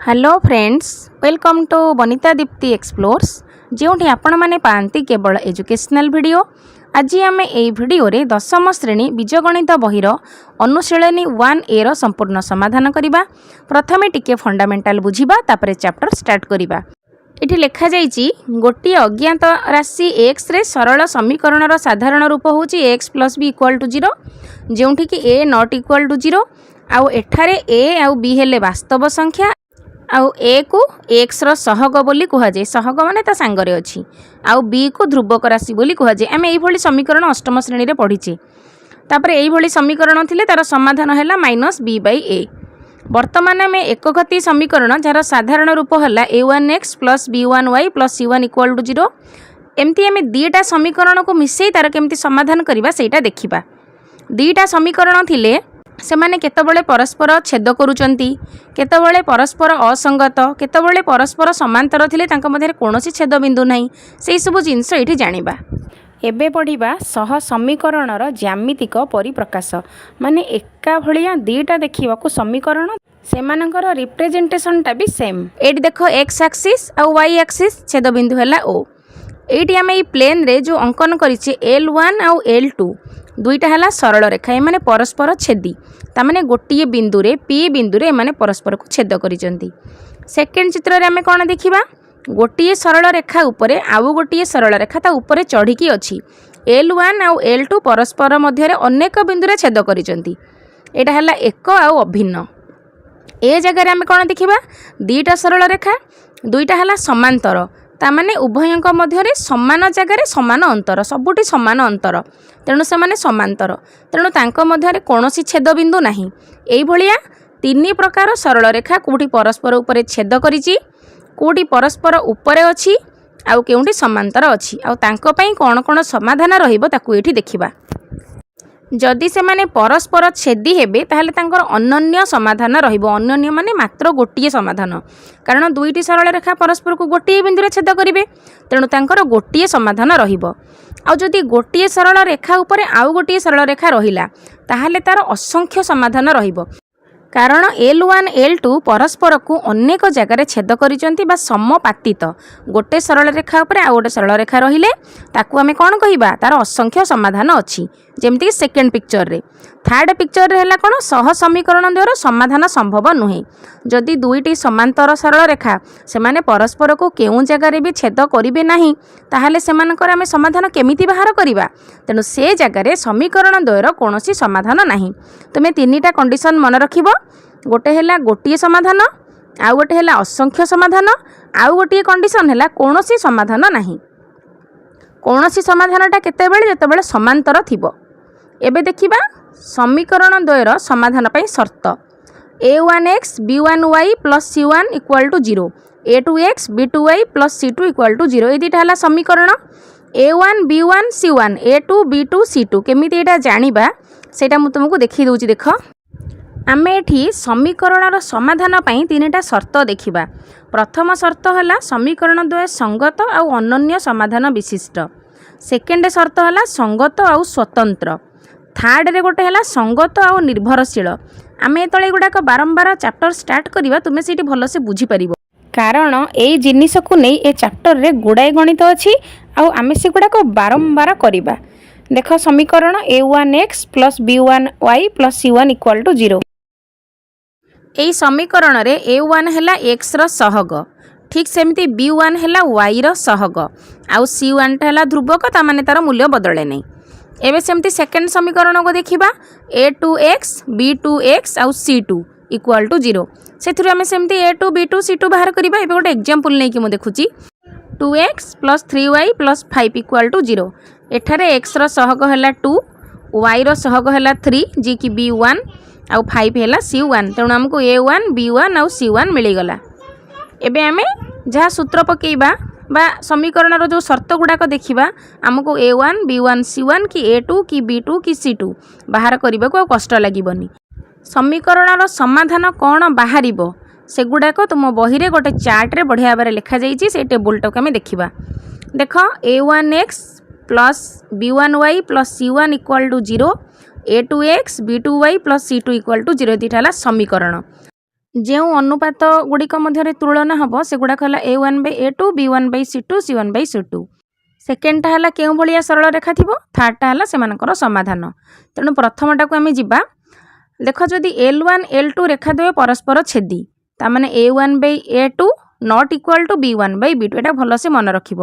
Hello friends, welcome to Banita Dipti explores जो आपण मैंने पाती केवल एजुकेशनल वीडियो। आज आम ए भिडियो रे दशम श्रेणी बीजगणित बहिर अनुशीलनी 1A रो संपूर्ण समाधान करवा। प्रथमे टिके फंडामेंटाल बुझिबा तापरे चैप्टर स्टार्ट करवा। इठी लिखा जाइछि गोटे अज्ञात राशि x रे सरल समीकरण रो साधारण रूप होछि x plus b equal to 0 जोंठी कि a नॉट इक्वल टू 0 आउ एठारे a आउ b हेले वास्तव संख्या आउ ए को एक्स रो सहग बोली कहुए। सहग माने ता सांगरे अछि आउ बी को ध्रुवक राशि बोली कहुए। आम यही समीकरण अष्टम श्रेणी रे पढ़ीचे। तापर यही समीकरण थिले तार समाधान हैला माइनस बी बाई ए। वर्तमान आम एकघाती समीकरण जार साधारण रूप हैला a1x plus b1y plus c1 equal to 0। एमती आम दीटा समीकरण को मिसई तार केमती समाधान करवा सेटा देखिबा। दीटा समीकरण थिले सेमाने केतबेले परस्पर छेद करूचंती, केतबेले परस्पर असंगत, केतबेले परस्पर समांतर थिले तांका मध्ये कोनोसी छेद बिंदु नाही। सेई सब जिंस एठी जानिबा। एबे पढ़िबा सह समीकरणर ज्यामितिक परिप्रकाश माने एका भलिया दीटा देखिबाकू समीकरण सेमानकर रिप्रेजेंटेशनटा भी सेम। एठी देखो x एक्सिस आ y एक्सिस छेद बिंदु हैला o। एठी आमे ई प्लेन रे जो अंकन करिचे L1 आ L2 दुईटा हैला सरल रेखा। एमाने परस्पर छेदी तामाने गोटिए बिंदु रे P बिंदु रे एमाने परस्पर को छेद करिसेंती। सेकेंड चित्र रे आमे कोन देखिबा गोटिए सरल रेखा उपरे आउ गोटिए सरल रेखा ता उपरे चढ़ीकी अछि। L1 आ L2 परस्पर मध्य रे अनेक बिंदु रे छेद करिसेंती। एटा हैला एक आ अभिन्न। ए जगह रे आमे कोन देखिबा दुईटा सरल रेखा दुईटा हैला समांतर तामाने उभयंक मध्य रे समान जगह समान अंतर सबुठी समान अंतर तेणु से माने समांतर तेणु तांको मध्य रे कोनोसी छेद बिंदु नाही। एई भलिया तीन प्रकार सरल रेखा कोठी परस्पर उपरे छेद करिछि कोठी परस्पर उपरे अछि आउ केउठी समांतर अछि आउ तांको पई कोन कोन समाधान रहिबो ताकू एठी देखिबा। जदि से माने परस्पर छेदी हेबे ताहले तांकर अनन्य समाधान रहिबो। अनन्य माने मात्र गोटिए समाधान कारण दुईटी सरल रेखा परस्पर को गोटिए बिंदु रे छेद करिवे तेणु तांकर गोटिए समाधान रहिबो। आ जदि गोटिए सरल रेखा उपरे आउ गोटिए सरल रेखा रहिला ताहले तार असंख्य समाधान रहिबो कारण L1 L2 परस्पर को अनेक जगह छेद करिसेंती बा समपातित। गोटे सरल रेखा उपरे आ गोटे सरल रेखा रहिले ताकू आमे कोन कहिबा तार असंख्य समाधान अछि। जेमति कि सेकेंड पिक्चर रे थर्ड पिक्चर रे हैला कोन सह समीकरण द्वारा समाधान संभव नुहे। जदि दुईटी समांतर सरल रेखा से माने परस्पर को केउ जगह रे भी छेद करिवे नाही ताहले सेमानकर आमे समाधान केमिति बाहर करिबा। तेनु से जगह रे समीकरण द्वारा कोनोसी समाधान नाही। तुमे तीनटा कंडीशन मन रखिबो। गोटे हैला गोटिए समाधान आउ गोटे हैला असंख्य समाधान आउ गोटिए कंडीशन हैला कोनोसी समाधान नाही। कोनोसी समाधानटा केतेबेले जेतेबेले समांतर थिबो। एबे देखिबा समीकरण द्वयर समाधान पई शर्त a1x b1y plus c1 equal to 0 a2x b2y plus c2 equal to 0। ए दिटा हला समीकरण a1 b1 c1 a2 b2 c2 केमिति एटा जानिबा सेटा मु तुमको देखि दउची। देखो आमे एठी समीकरणर समाधान पई तीनटा शर्त देखिबा। प्रथम शर्त हला समीकरण द्वय संगत आ अनन्य समाधान विशिष्ट। सेकेंड शर्त हला संगत आ स्वतंत्र। थर्ड रे गोटे हला संगत आ निर्भरशील। आमे तळे गुडाक बारंबार चैप्टर स्टार्ट करिवा तुमे सेठी भलो से बुझी परिबो कारण एई जिनिस को नै ए चैप्टर रे गुडाय गणित अछि आ आमे से गुडाक बारंबार करिबा। देखो समीकरण a1x plus b1y plus c1 equal to 0। एई समीकरण रे a1 हैला x रो सहग ठीक सेमती b1 हैला y रो सहग आउ c1 टा हैला ध्रुवक ता माने तार मूल्य बदले नै। एबे सेमती सेकेंड समीकरण को देखिबा a2x b2x आउ c2 इक्वल टू 0। सेथुरे हमें सेमती a2 b2 c2 बाहर करिबा। एबे गोटे एग्जांपल नै कि मु देखुची 2x plus 3y plus 5 equal to 0। एठारे x रो सहग हैला 2 y रो सहग हैला 3 जी कि b1 आउ 5 हैला c1 तेणु हमको a1 b1 आउ c1 मिली गला। एबे हमें जहाँ सूत्र पकेइबा बा समीकरण रो जो शर्त गुडाक देखिबा हमको a1 b1 c1 कि a2 कि b2 कि c2 बाहर करिबा को कष्ट लागिबनी। समीकरण रो समाधान कोन बाहरिबो से गुडाक तुम बही रे गोटे चार्ट रे बढ़िया बारे लिखा जाईची। से टेबल टक हमें देखिबा। देखो a1x plus b1y plus c1 equal to 0 a2x b2y plus c2 equal to 0 दिटा हला समीकरण। ଯେଉଁ ଅନୁପାତ ଗୁଡ଼ିକ ମଧ୍ୟରେ ତୁଳନା ହେବ ସେଗୁଡ଼ାକ ହେଲା A1/A2 B1/C2 C1/C2। ସେକେଣ୍ଡଟା ହେଲା କେଉଁ ଭଳିଆ ସରଳ ରେଖା ଥିବ, ଥାର୍ଡ଼ଟା ହେଲା ସେମାନଙ୍କର ସମାଧାନ। ତେଣୁ ପ୍ରଥମଟାକୁ ଆମେ ଯିବା। ଦେଖ ଯଦି L1 L2 ରେଖା ଦ୍ୱୟ ପରସ୍ପର ଛେଦି ତାମାନେ A1/A2 not equal to B1/B2 ଏଇଟା ଭଲସେ ମନେ ରଖିବ।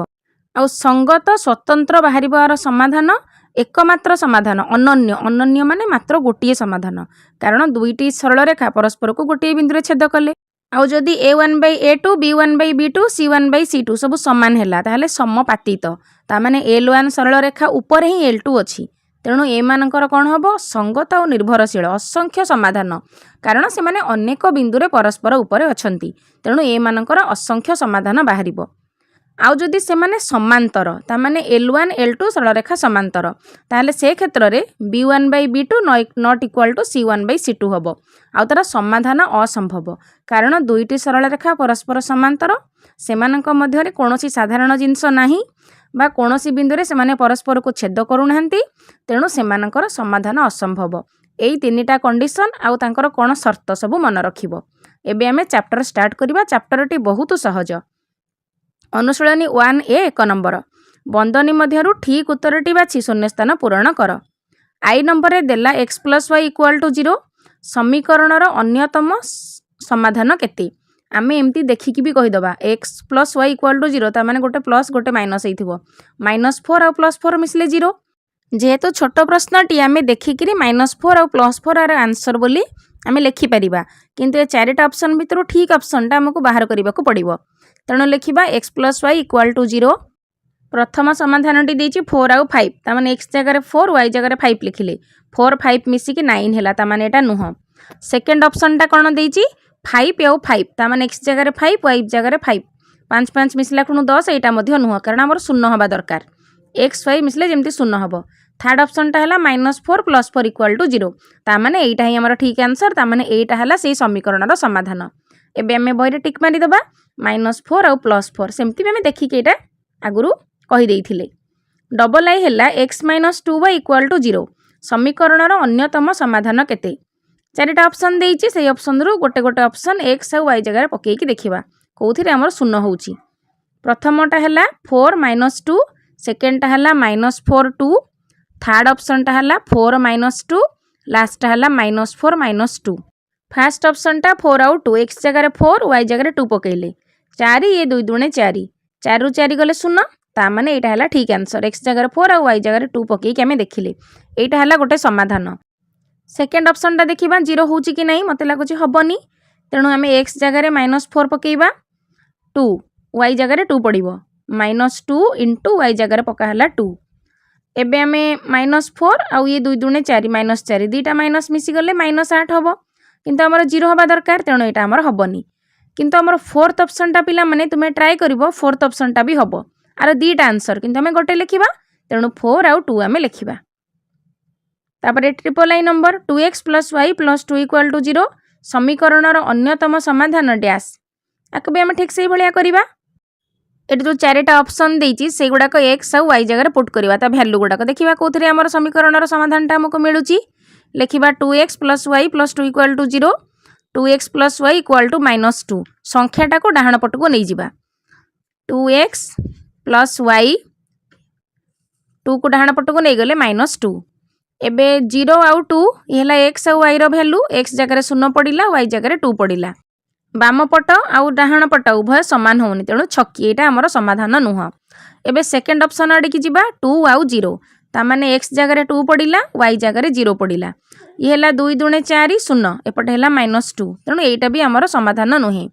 ଆଉ ସଙ୍ଗତ ସ୍ୱତନ୍ତ୍ର ବାହାରିବାର ସମାଧାନ एकमात्र समाधान अनन्य माने मात्र गोटे समाधान कारण दुईटी सरल रेखा परस्पर को गोटे बिंदु छेद कले। आउ जदि A1/A2 B1/B2 C1/C2 सब समान है ताहले समपातित तामाने L1 सरल रेखा ऊपर ही L2 अच्छी तेणु एमानकर कौन हम संगत और निर्भरशील असंख्य समाधान कारण से माने अनेक बिंदुरे परस्पर उपर अछंती तेणु एमानकर असंख्य समाधान बाहरिबो। आउ जदि से माने समांतर तामाने L1 L2 सरल रेखा समांतर ताहले से क्षेत्र रे B1/B2 not equal to C1/C2 हबो। आउ तार समाधान असंभव कारण दुईटी सरल रेखा परस्पर समांतर सेमानक मध्यरे कोनोसी साधारण जिंस नाही बा कोनोसी बिंदुरे से माने परस्पर को छेद करू नाहंती तेणु सेमानकर समाधान असंभव। एई तीनिटा कंडीशन आउ तांकर कोन शर्त सब मन रखिबो। एबे हमें चैप्टर स्टार्ट करिबा। चैप्टरटी बहुत सहज। अनुशीलनी 1A 1 नंबर बंदनी मध्यरु ठीक उत्तरटी बाछि शून्य स्थान पूरण कर। आई नंबर रे देला x + y = 0 समीकरणर अन्यतम समाधान केते आमे एमती देखिकी भी कहि दबा x + y = 0 ता माने गोटे प्लस गोटे माइनस हेइथिबो -4 और +4 मिसले 0 जेहेतु छोट प्रश्नटी आमे देखिकी -4 और +4 आर आंसर बोली आमे लिखि परिबा किंतु ए चारिटा ऑप्शन भितरु ठीक ऑप्शनटा हमकु बाहर करिबाकू पड़िबो। तेणु लिखा x + y = 0 प्रथम समाधानटी देछि 4 आउ 5 तामाने x जगह 4 y जगह 5 लिखिले 4 5 मिसिकी 9 हैला तामाने एटा नुह। सेकंड ऑप्शनटा कोन देछि 5 आउ 5 तामाने x जगह 5 y जगह 5 5 5 मिसला खुनु 10 एटा मध्ये नुह कारण हमर शून्य हबा दरकार x y मिसले जेमति शून्य हबो। थर्ड ऑप्शनटा हैला -4 + 4 = 0 तामाने एटा ही हमर ठीक आंसर तामाने एटा हैला सेही समीकरणर समाधान। एबे हमें बहिरे टिक मारि दबा -4 आउ +4 सेमती भी हमें देखिक एटा आगुरु कहि देइथिले। डबल आई हैला x - 2y = 0 समीकरणर अन्यतम समाधान केते चारिटा ऑप्शन देइछि सेही ऑप्शन रु गोटे गोटे ऑप्शन x आउ y जगह पकेई कि देखिबा कोउथिरे हमर शून्य होउछि। प्रथमटा हैला 4 - 2 सेकेंडटा हैला -4 2 थर्ड ऑप्शनटा हैला 4 - 2 लास्टटा हैला -4 - 2 फर्स्ट ऑप्शनटा 4 आउ 2 x जगह 4 y जगह 2 पकेइले 4 ये 2 दूणे 4 4 रु 4 गले 0 तामाने एटा हैला ठीक आंसर x जगह 4 आउ y जगह 2 पकेई कि हमें देखिले एटा हैला गोटे समाधान। सेकंड ऑप्शनटा देखिबा 0 होउची कि नाही मते लागुची हबनी तेणु हमें x जगह -4 पकेइबा 2 y जगह 2 पड़िबो -2 * y जगह पका हैला 2 एबे हमें -4 आउ ये 2 दूणे 4 -4 दीटा माइनस मिसी गले -8 हबो किंतु हमर 0 हबा दरकार तेणु एटा हमर हबनी किंतु हमर फोर्थ ऑप्शनटा पिला माने तुमे ट्राई करिवो फोर्थ ऑप्शनटा भी हबो आर दीटा आंसर किंतु हमें गोटे लिखिबा तेणु 4 आउ 2 हमें लिखिबा। तापरे triple I number 2x + y + 2 = 0 समीकरणर अन्यतम समाधान डैश आक भी हमें ठीक से भलिया करिबा। एट जो चारिटा ऑप्शन देइछि से गुडा को x आउ y जगह पुट करिबा ता वैल्यू गुडा को देखिबा कोथरे हमर समीकरणर समाधानटा हमको मिलुची लिखिबा 2x + y + 2 = 0 2x + y = -2 संख्याटा को डाहाण पट को नहीं जिबा 2x + y 2 को डाहाण पट को नहीं गले -2 एबे 0 आउ 2 हेला x आउ y रो वैल्यू x जगह 0 पड़िला y जगह 2 पड़िला बाम पट आउ डाहाण पट उभय समान होनी तेणु छकी एटा हमर समाधान नुह। एबे सेकंड ऑप्शन आडे की जिबा 2 आउ 0 तामाने x जगह 2 पड़िला y जगह 0 पड़िला ये हैला 2 दूणे 4 0 एपटे हैला -2 तेणु एटा भी हमर समाधान नुहे।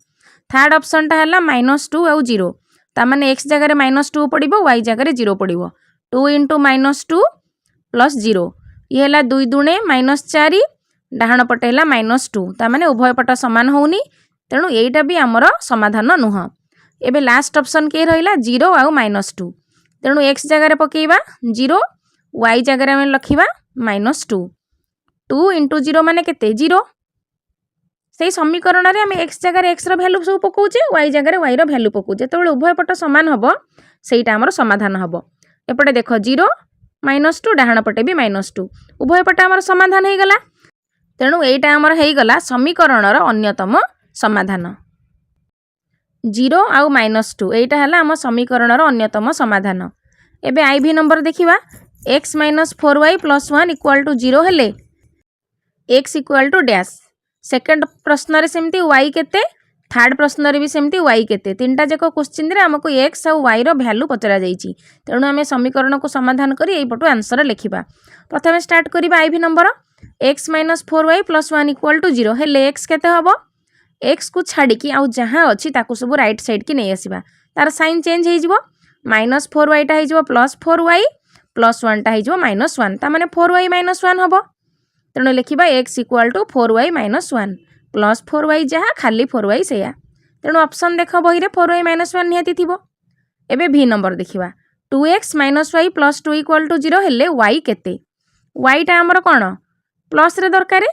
थर्ड ऑप्शनटा हैला -2 आउ 0 तामाने x जगह -2 पड़िबो y जगह 0 पड़िबो 2 * -2 + 0 ये हैला 2 दूणे -4 डाहाण पटे हैला -2 तामाने उभय पट समान होउनी तेणु एटा भी हमर समाधान नुह। एबे लास्ट ऑप्शन के रहिला 0 आउ -2 तेणु x जगह पकेइबा 0 y जगह में लखिबा -2 2 * 0 माने केते 0 से समीकरण रे हमें x जगह x रो वैल्यू सब पकोचे y जगह y रो वैल्यू पकोचे तो उभय पट समान हबो सेटा हमर समाधान हबो। एपटे देखो 0 -2 डाहाण पटे भी -2 उभय पट हमर समाधान हे गला तेणु एटा हमर हे गला समीकरणर अन्यतम समाधान 0 आउ -2 एटा हला आम समीकरणर अन्यतम समाधान। एबे IV नंबर देखिबा x - 4y + 1 = 0 हेले x = डैश। सेकंड प्रश्न रे सेमती y केते, थर्ड प्रश्न रे भी सेमती y केते, तीनटा जक क्वेश्चन रे हमको x और y रो वैल्यू पचरा जाईची। तेणु आमे समीकरण को समाधान करी एई पटु आंसर लिखिबा। प्रथमे स्टार्ट करिबा IV नंबर x - 4y + 1 = 0 हेले x केते हबो, x को छाड़ी की आउ जहाँ अच्छी ताकू सब राइट साइड की नहीं आसीबा, तार साइन चेंज हो जिवो, -4y टा हो +4y + 1 टा हो -1 ता माने 4y - 1 हबो। तेणु लिखिबा x = 4y - 1 + 4y जहाँ खाली 4y सेया। तेणु ऑप्शन देख बही रे 4y - 1 निहाती थिबो। एबे V नंबर देखिबा 2x - y + 2 = 0 हेले y केते, y टा हमर कोन प्लस रे दरकारे,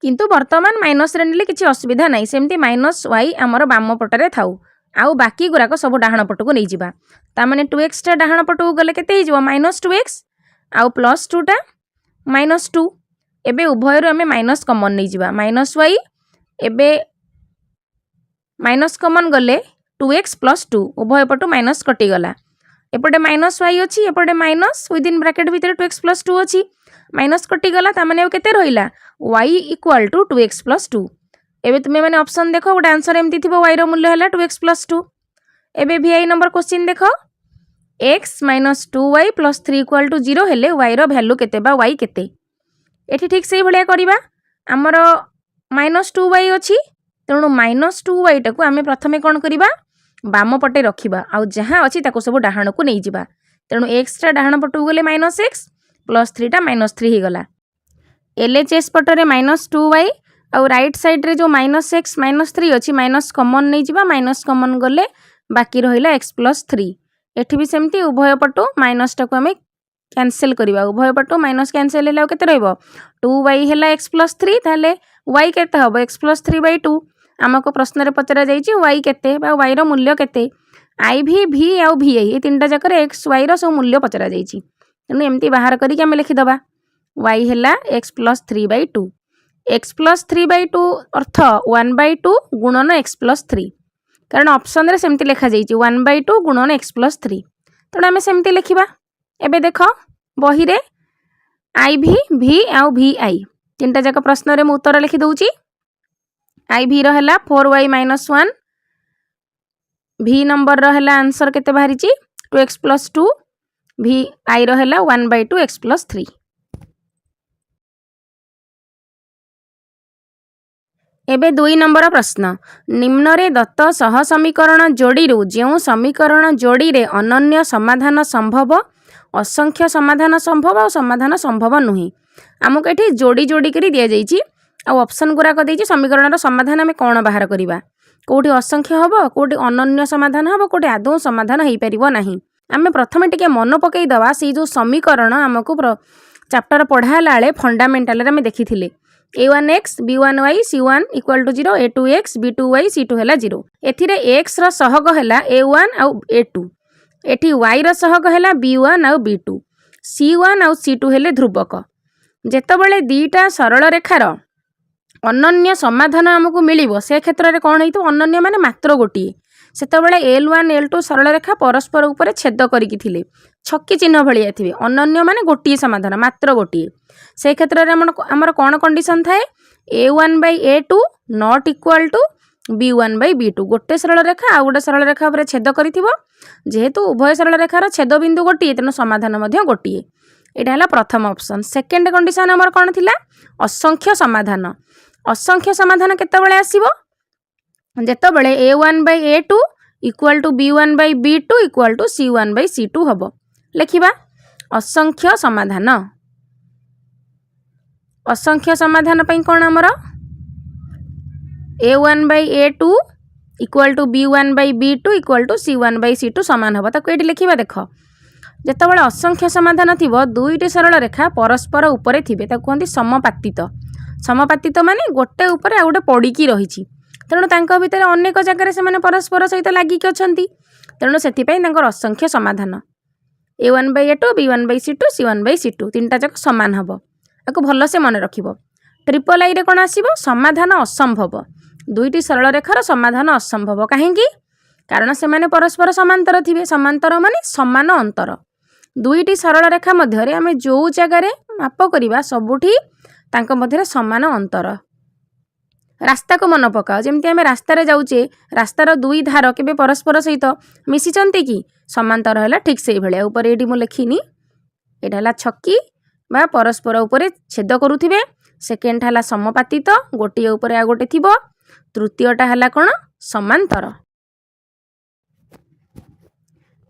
किंतु वर्तमान माइनस रे नेले किछि असुविधा नाही, सेमती -y हमर बाम पटरे थाउ आउ बाकी गुराक सब डाहण पटको नै जिबा। ता माने 2x टा डाहण पटको गले केते हे जिवो -2x आउ +2 टा -2। एबे उभय रो हमें माइनस कॉमन नै जिबा, -y एबे माइनस कॉमन गले 2x + 2 उभय पटु माइनस कटि गला। एपटे -y अछि, एपटे माइनस विद इन ब्रैकेट भितर 2x + 2 अछि, माइनस कटि गला ता माने केते रहिला y = 2x + 2। एबे तुमे माने ऑप्शन देखो गोटे आंसर एमती थिबो y रो मूल्य हला 2x + 2। एबे VI नंबर क्वेश्चन देखो x - 2y + 3 = 0 हेले y रो वैल्यू केते बा y केते। एठी ठीक सेही भलिया करिबा, हमर -2y अछि, तेणु -2y टाकू आमे प्रथमे कोन करिबा बाम पटे रखिबा आउ जहाँ अछि ताको सब डाहाण को नै जिबा। तेणु x टा डाहाण पटू गले -x + 3 टा -3 ही गला। LHS पटरे -2y आउ राइट साइड रे जो -x -3 अछि माइनस कॉमन नै जिबा, माइनस कॉमन गले बाकी रहिला x + 3। एठी भी सेमती उभय पटो माइनस टाको हमें कैंसिल करिबा, उभय पटो माइनस कैंसिल हेला केते रहइबो 2y हेला x + 3 ताले y केते हबो x + 3/2। हमको प्रश्न रे पचरा जाईची y केते बा y रो मूल्य केते, IV V आउ VI ए तीनटा जकर x y रो सब मूल्य पचरा जाईची। तेनु एमती बाहर करी के हमें लिखि दबा y हेला x + 3/2, x + 3/2 अर्थ 1/2 गुणन x + 3, कारण ऑप्शन रे सेमती लिखा जाईची 1/2 गुणन x + 3। तेणु आमे सेमती लिखिबा। एबे देखो बही रे IV V आउ VI तीनटा जक प्रश्न रे मु उत्तर लिखि दउची। IV रो हला 4y - 1, V नंबर रो हला आंसर केते बाहरीची 2x + 2, VI रो हला 1/2 x + 3। एबे 2 नंबर प्रश्न निम्न रे दत्त सह समीकरण जोड़ी रु जेउ समीकरण जोड़ी रे अनन्य समाधान संभव, असंख्य समाधान संभव और समाधान संभव नुही। हमको एठी जोड़ी जोड़ी करी दिया जाईची आ ऑप्शन गुरा को देईची समीकरण रो समाधान हमें कोन बाहर करिबा, कोठी असंख्य हबो, कोठी अनन्य समाधान हबो, कोठी आदौ समाधान हेई परिबो नाही। आमे प्रथमे टिके मन पकई दवा से जो समीकरण हमको चैप्टर पढ़ा लाले फंडामेंटल रे हमें देखिथिले a1x b1y c1 = 0, a2x b2y c2 हेला 0। एथिरे x रो सहग हेला a1 आउ a2, एठी y रो सहग हेला b1 आउ b2, c1 आउ c2 हेले ध्रुवक। जेतबेले दीटा सरल रेखार अनन्य समाधान हमको मिलिबो से क्षेत्र रे कोन हेतु अनन्य माने मात्र गोटी, सेतबेले l1 l2 सरल रेखा परस्पर ऊपर छेद करिकि थिले छक्की चिन्ह भलिया थिबे, अनन्य माने गोटी समाधान मात्र गोटी। से क्षेत्र रे हमर कोन कंडीशन थाए a1/a2 not equal to b1/b2, गोटे सरल रेखा आ गोटे सरल रेखा ऊपर छेद करिथिबो, जेहेतु उभय सरल रेखार छेद बिंदु गोटी तेनु समाधान मध्ये गोटी। एटा हला प्रथम ऑप्शन। सेकंड कंडीशन हमर कोन थिला असंख्य समाधान। असंख्य समाधान केतेबेले आसीबो जेतेबेले a1/a2 equal to b1/b2 equal to c1/c2 हबो। लिखिबा असंख्य समाधान। असंख्य समाधान पई कोन हमर a1/a2 equal to b1/b2 equal to c1/c2 समान हबो। ताको एठी लिखिबा देखो जेतेबेले असंख्य समाधान थिबो दुईटी सरल रेखा परस्पर ऊपर थिबे ताको कहंती समपातित। समपातित माने गोटे ऊपर आ गोटे पड़ीकी रहिछि, तेणु तांको भितर अनेक जगह से माने परस्पर सहित लागि के अछंती, तेणु सेति पई तांकर असंख्य समाधान a1/a2 b1/c2 c1/c2 तीनटा जक समान हबो। ताको भलो से मन रखिबो। ट्रिपल आई रे कौन आसीबो समाधान असंभव दुईटी सरल रेखार समाधान असंभव कहीं कारण से माने परस्पर समांतर थिबे समांतर माने समान अंतर दुईटी सरल रेखा मध्य आम जो जगार माप करवा सबुठी तांको मध्य समान अंतर रास्ता को मन पकाओ जमती आम रास्तार जाऊे रास्तार दुई धार के परस्पर सहित मिशिचंती कि समांतर है ठीक से भाया ऊपर ये मुझे लिखिनी यहाँ छक्की बा परस्पर उपरे छेद करुथिबे सेकेंड है समपातित गोटे उपर आ गोटे थी तृतीयटा है कौन समांतर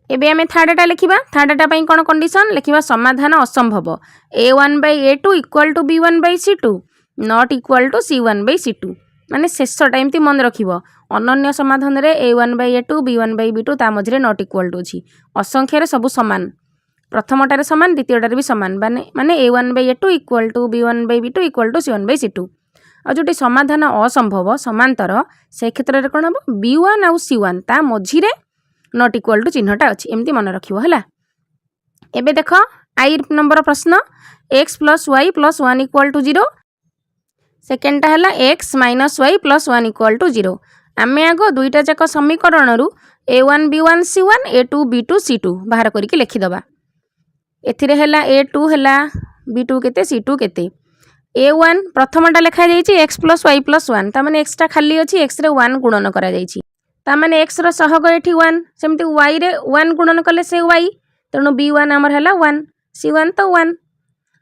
एबे आमे थर्डटा लिखिबा थर्डटा पई कोन कंडीशन लिखिबा समाधान असंभव a1/a2 equal to b1/c2 not equal to c1/c2 माने शेषटा एमती मन रखिबो अनन्य समाधान रे a1/a2 b1/b2 ता मझरे नॉट इक्वल टू अछि असंख्य रे सब समान प्रथमटारे समान द्वितीयटारे भी समान माने a1/a2 equal to b1/b2 equal to c1/c2 आ जोटी समाधान असंभव समांतर से क्षेत्र रे कोन हबो b1 आ c1 ता मझिरे नॉट इक्वल टू चिन्हटा अच्छी एमती मन रखिबो हला एबे देख आई नंबर प्रश्न x plus y plus 1 equal to 0 सेकेंडटा है x minus y plus 1 equal to 0 आमे आग दुईटा जाक समीकरण रु a1 b1 c1 a2 b2 c2 बाहर करके लिखिदबा एथिरे हैला a2 हैला b2 केते c2 केते a1 प्रथमटा लिखा जाइछि x प्लस वाई प्लस 1 ता माने x टा खाली अछि x रे 1 गुणन करा जाइछि तामाने x रो सहग एठी 1 सेमती y रे 1 गुणन कले से y तेणु b1 हमर हैला 1 c1 तो 1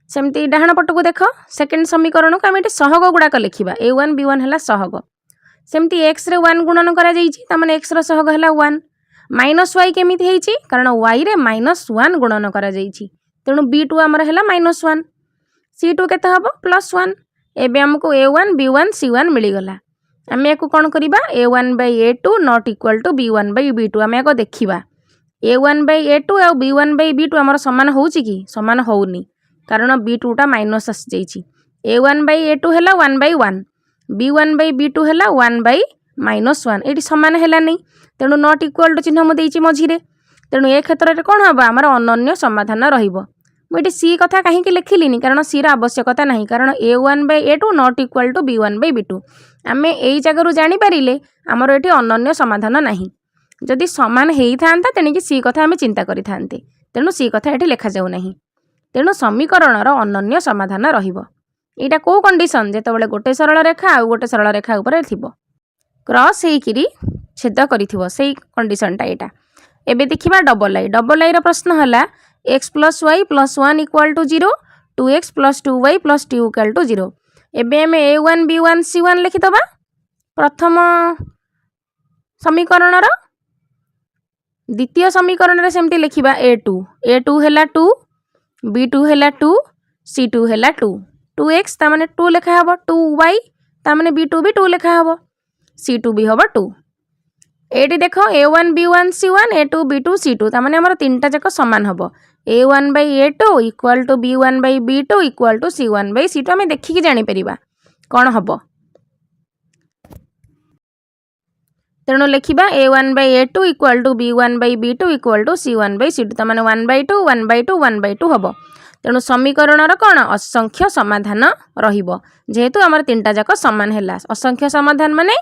सेमती डाहण पटको देख सेकेंड समीकरण को हम एठी सहग गुडाक लिखिबा a1 b1 हैला सहग सेमती x रे 1 गुणन करा जाइछि तामाने x रो सहग हैला 1 माइनस y केमिति हेइछि कारण y रे -1 गुणन करा जाइछि तेणु b2 हमर हैला -1 c2 केते हबो +1 एबे हमको a1 b1 c1 मिली गला आमे याकू कौन करिबा a1/a2 not equal to b1/b2 आमे याको देखिबा a1/a2 और b1/b2 हमर समान होउची कि समान होउनी कारण b2 टा माइनस आस जाइची a1/a2 हैला 1/1 b1/b2 हैला 1/-1 एटी समान हैला नहीं तेणु नॉट इक्वल टू चिन्ह म देइची मझिरे तेणु ए क्षेत्र रे कोन हबा हमर अनन्य समाधान रहिबो मुझे सी कथा कहीं लिखिली कारण सी आवश्यकता नहीं कारण a1/a2 not equal to b1/b2 आमे एई जगह जानी पारिले हमर एटी अनन्य समाधान नहीं जदि समान हेई थांता तेणिक सी कथा आमे चिंता करि थांते तेणु सी कथा एटी लिखा जाऊ नहीं तेणु समीकरण रो अनन्य समाधान रहिबो एटा को कंडीशन जेतबेले गोटे सरल रेखा आ गोटे सरल रेखा ऊपर थिबो क्रॉस हेइकिरी छेद करिथिबो सेई कंडीशनटा एटा एबे देखिबा डबल आई रो प्रश्न हला x plus y plus 1 equal to 0 2x plus 2y plus 2 equal to 0 एबे हमें a1 b1 c1 लिखिदबा प्रथम समीकरण रो द्वितीय समीकरण रे सेमती लिखिबा a2 हैला 2 b2 हैला 2 c2 हैला 2 2x ता माने 2 लिखा हबो 2y ता माने b2 भी 2 लिखा हबो c2 भी हबो 2 एटी देखो a1 b1 c1 a2 b2 c2 ता माने हमर तीनटा जाक समान हबो a1/a2 equal to b1/b2 equal to c1/c2 हमें देखिकी जानी परिबा कौन हबो तेणु लिखिबा a1/a2 equal to b1/b2 equal to c1/c2 ता माने 1/2 1/2 1/2 हबो तेणु समीकरण रो कौन असंख्य समाधान रहिबो जेहेतु हमर तीनटा जाक समान हैला असंख्य समाधान माने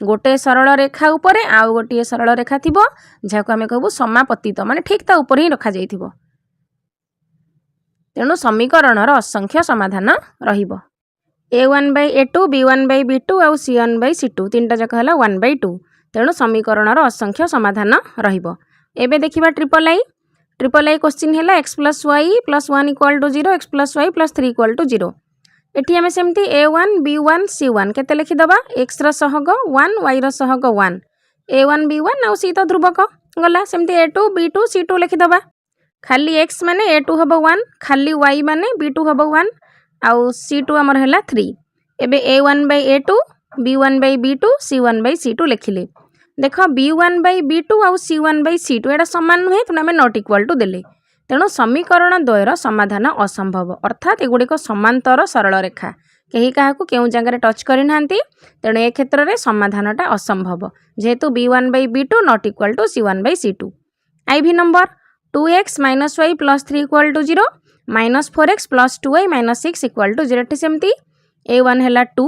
गोटे सरल रेखा ऊपर आउ गोटे सरल रेखा थिबो जाको हमें कहबो समापतित माने ठीक ता ऊपर ही रखा जाइथिबो तेणु समीकरण रो असंख्य समाधान रहिबो a1/a2 b1/b2 और c1/c2 तीनटा जाक हला 1/2 तेणु समीकरण रो असंख्य समाधान रहिबो एबे देखिबा ट्रिपल आई क्वेश्चन हैला x plus y plus 1 equal to 0 x plus y plus 3 equal to 0 एठी हमें सेमती a1 b1 c1 केते लिखिदबा x रो सहग 1 y रो सहग 1 a1 b1 और c तो ध्रुवक गला सेमती a2 b2 c2 लिखिदबा खाली x माने a2 हबो 1 खाली y माने b2 हबो 1 आउ c2 हमर हैला 3 एबे a1/a2 b1/b2 c1/c2 लिखिले देख b1/b2 और c1/c2 एटा समान नुहे तेणु आम नॉट इक्वल टू देले तेणु समीकरण द्वयर समाधान असंभव अर्थात एगुड़िक समांतर सरल रेखा कहीं क्या केउं जगह टच करना तेणु ए क्षेत्र में समाधानटा असंभव जेहेतु b1/b2 not equal to c1/c2 IV number 2x minus y plus 3 equal to 0 -4x plus 2y minus 6 equal to 0 सेमती a1 है 2